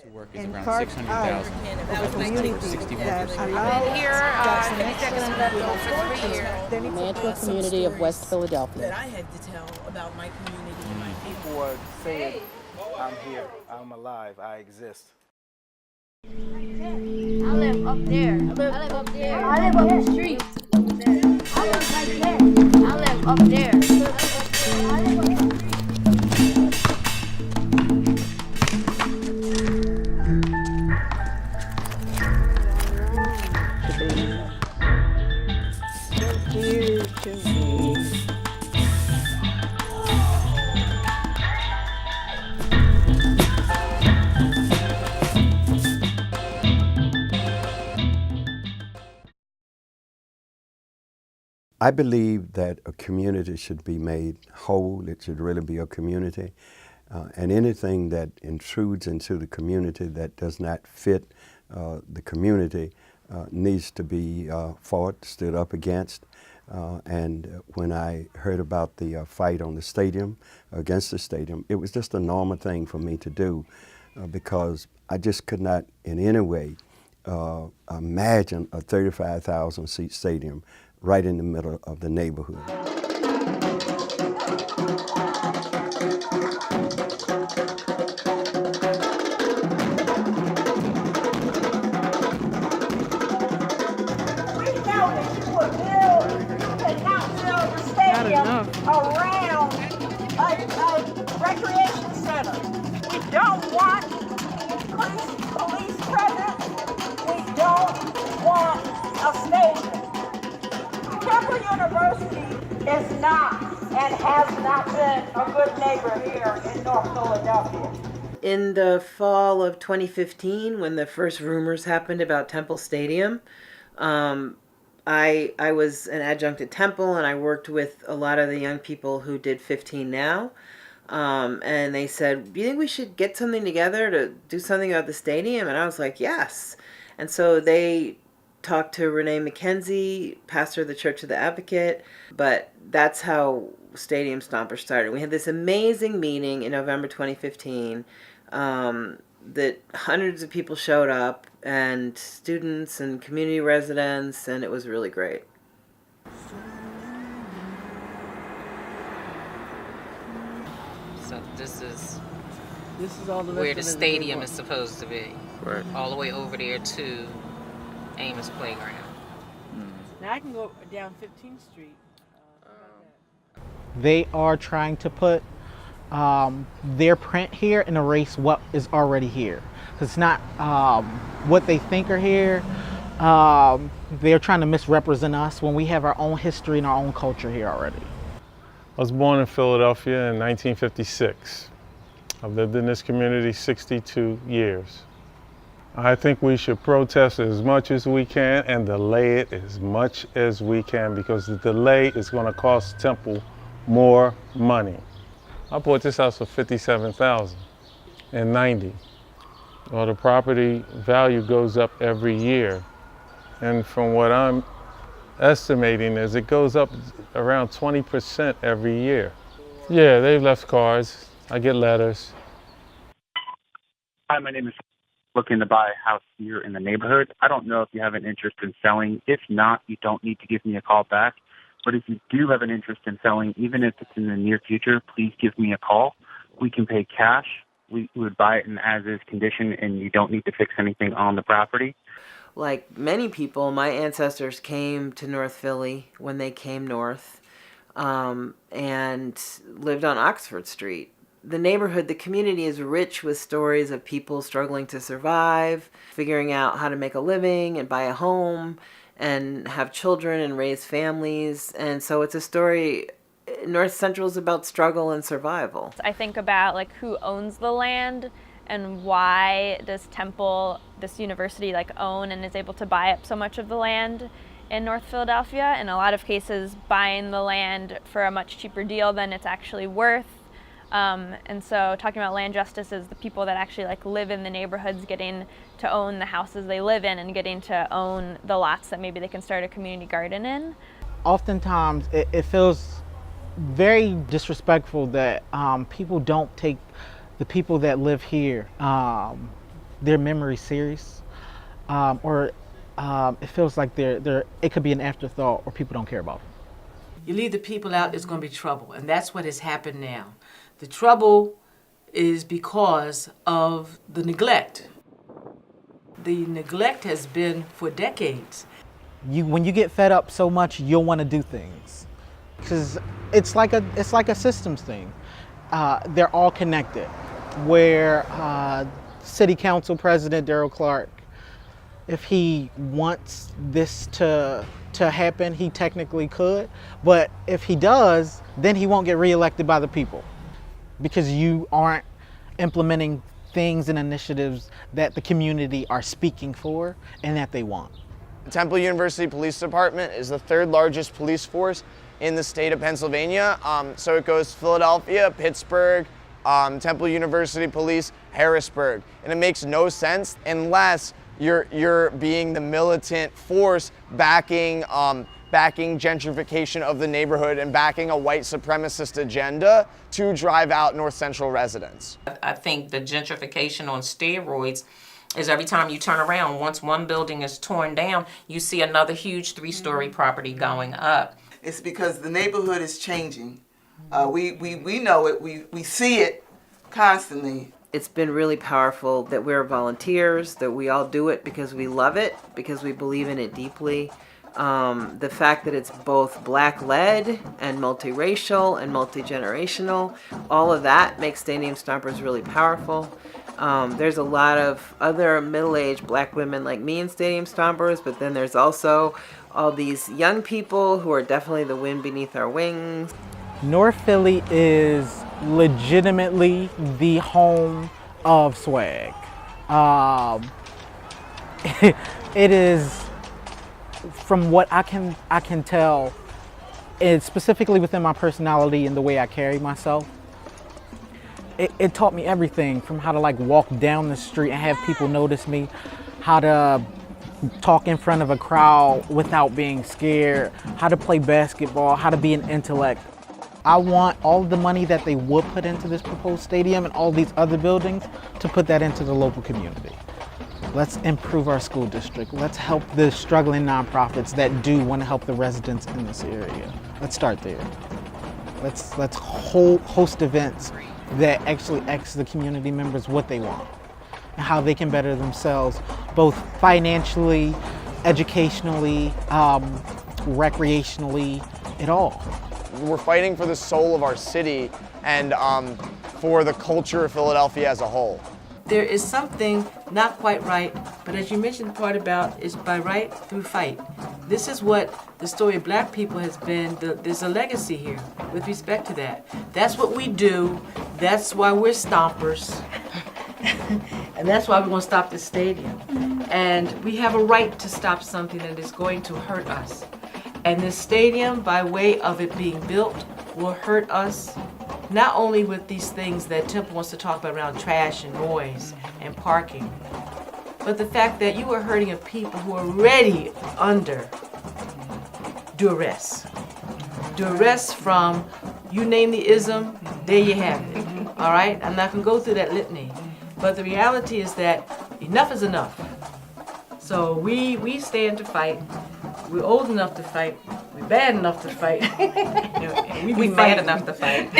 To work is around 600,000. Over 61%. Here, executive level for 3 years. The Mantua community of West Philadelphia. That I had to tell about my community and my people. People are saying, I'm here, I'm alive, I exist. I live up there. I live up there. I live up the street. I live right there. I live up there. I live up the street. I believe that a community should be made whole. It should really be a community. And anything that intrudes into the community that does not fit the community needs to be fought, stood up against. And when I heard about the fight on the stadium, against the stadium, it was just a normal thing for me to do because I just could not in any way imagine a 35,000 seat stadium right in the middle of the neighborhood. Around a recreation center. We don't want police presence. We don't want a stadium. Temple University is not and has not been a good neighbor here in North Philadelphia. In the fall of 2015, when the first rumors happened about Temple Stadium, I was an adjunct at Temple, and I worked with a lot of the young people who did 15 Now. And they said, do you think we should get something together to do something about the stadium? And I was like, yes. And so they talked to Renee McKenzie, pastor of the Church of the Advocate, but that's how Stadium Stompers started. We had this amazing meeting in November 2015 that hundreds of people showed up, and students and community residents, and it was really great. So this is all the where the stadium is supposed to be. Right. All the way over there to Amos Playground. Now I can go down 15th Street. They are trying to put their print here and erase what is already here. It's not what they think are here. They're trying to misrepresent us when we have our own history and our own culture here already. I was born in Philadelphia in 1956. I've lived in this community 62 years. I think we should protest as much as we can and delay it as much as we can, because the delay is going to cost Temple more money. I bought this house for $57,000 in '90. Well, the property value goes up every year. And from what I'm estimating is it goes up around 20% every year. Yeah, they've left cards. I get letters. Hi, my name is looking to buy a house here in the neighborhood. I don't know if you have an interest in selling. If not, you don't need to give me a call back. But if you do have an interest in selling, even if it's in the near future, please give me a call. We can pay cash. We would buy it in as-is condition, and you don't need to fix anything on the property. Like many people, my ancestors came to North Philly when they came north and lived on Oxford Street. The neighborhood, the community is rich with stories of people struggling to survive, figuring out how to make a living and buy a home and have children and raise families. And so it's a story. North Central is about struggle and survival. I think about like who owns the land and why does Temple, this university, like own and is able to buy up so much of the land in North Philadelphia. In a lot of cases, buying the land for a much cheaper deal than it's actually worth. And so talking about land justice is the people that actually like live in the neighborhoods getting to own the houses they live in and getting to own the lots that maybe they can start a community garden in. Oftentimes it feels very disrespectful that people don't take the people that live here their memory serious, or it feels like it could be an afterthought, or people don't care about them. You leave the people out, there's going to be trouble, and that's what has happened now. The trouble is because of the neglect. The neglect has been for decades. When you get fed up so much, you'll want to do things, because it's like a systems thing. They're all connected. Where City Council President Darrell Clark, if he wants this to happen, he technically could, but if he does, then he won't get reelected by the people, because you aren't implementing things and initiatives that the community are speaking for and that they want. The Temple University Police Department is the third largest police force in the state of Pennsylvania. So it goes Philadelphia, Pittsburgh, Temple University Police, Harrisburg. And it makes no sense unless you're being the militant force backing gentrification of the neighborhood and backing a white supremacist agenda to drive out North Central residents. I think the gentrification on steroids is every time you turn around, once one building is torn down, you see another huge 3-story property going up. It's because the neighborhood is changing. We know it, we see it constantly. It's been really powerful that we're volunteers, that we all do it because we love it, because we believe in it deeply. The fact that it's both Black-led and multiracial and multi-generational, all of that makes Stadium Stompers really powerful. There's a lot of other middle-aged Black women like me in Stadium Stompers, but then there's also all these young people who are definitely the wind beneath our wings. North Philly is legitimately the home of swag. It is, from what I can tell, it's specifically within my personality and the way I carry myself. It taught me everything from how to walk down the street and have people notice me, how to talk in front of a crowd without being scared, how to play basketball, how to be an intellect. I want all the money that they would put into this proposed stadium and all these other buildings to put that into the local community. Let's improve our school district. Let's help the struggling nonprofits that do want to help the residents in this area. Let's start there. Let's host events that actually ask the community members what they want and how they can better themselves, both financially, educationally, recreationally, it all. We're fighting for the soul of our city and for the culture of Philadelphia as a whole. There is something not quite right, but as you mentioned, the part about is by right through fight. This is what the story of Black people has been. There's a legacy here with respect to that. That's what we do. That's why we're Stompers. And that's why we're going to stop this stadium. And we have a right to stop something that is going to hurt us. And this stadium, by way of it being built, will hurt us, not only with these things that Temple wants to talk about around trash and noise and parking, but the fact that you are hurting a people who are already under duress. Duress from, you name the ism, there you have it. All right? I'm not going to go through that litany. But the reality is that enough is enough. So we stand to fight. We're old enough to fight. We're bad enough to fight. We mad enough to fight.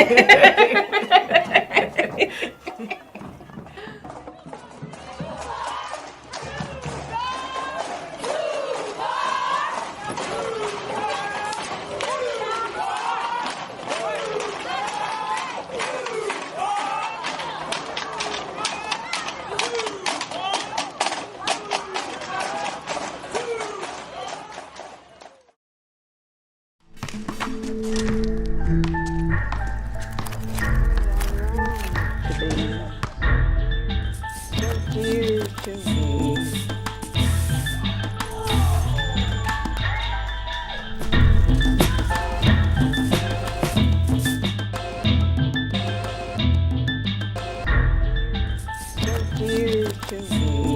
Dear to me.